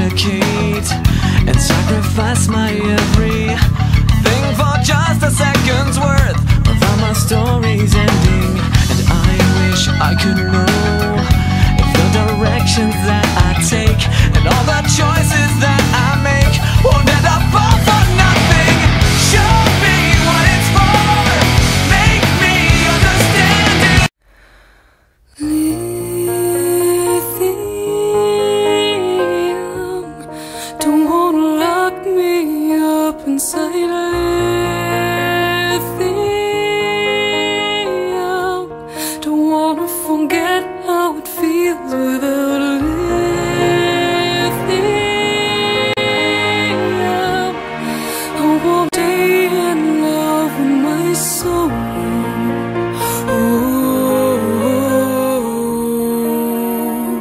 dedicate and sacrifice my everything for just a second's worth of my story's ending. And I wish I could know if the directions that I take and all the choices that I make won't end up all for nothing. Show me what it's for, make me understand it. Lithium, don't wanna lock me up inside lithium. Don't wanna forget how it feels without lithium. I won't stay in love with my soul.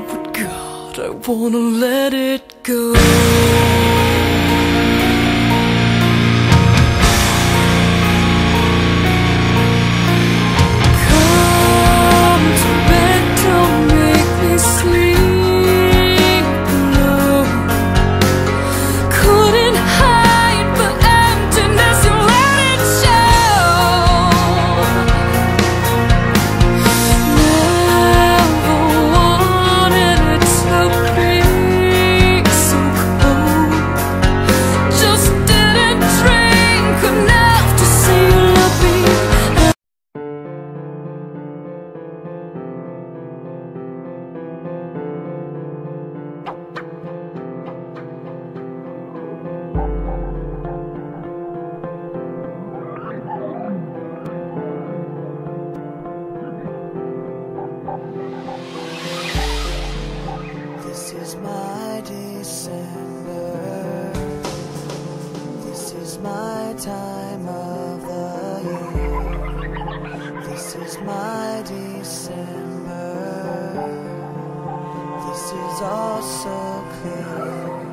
But God, I wanna let it go. Come to bed, don't make me sleep alone. Couldn't hide the emptiness, you let it show. Never wanted it to be so cold. Just didn't drink enough to say you love me. This is my December. This is my time of the year. This is my December. This is all so clear.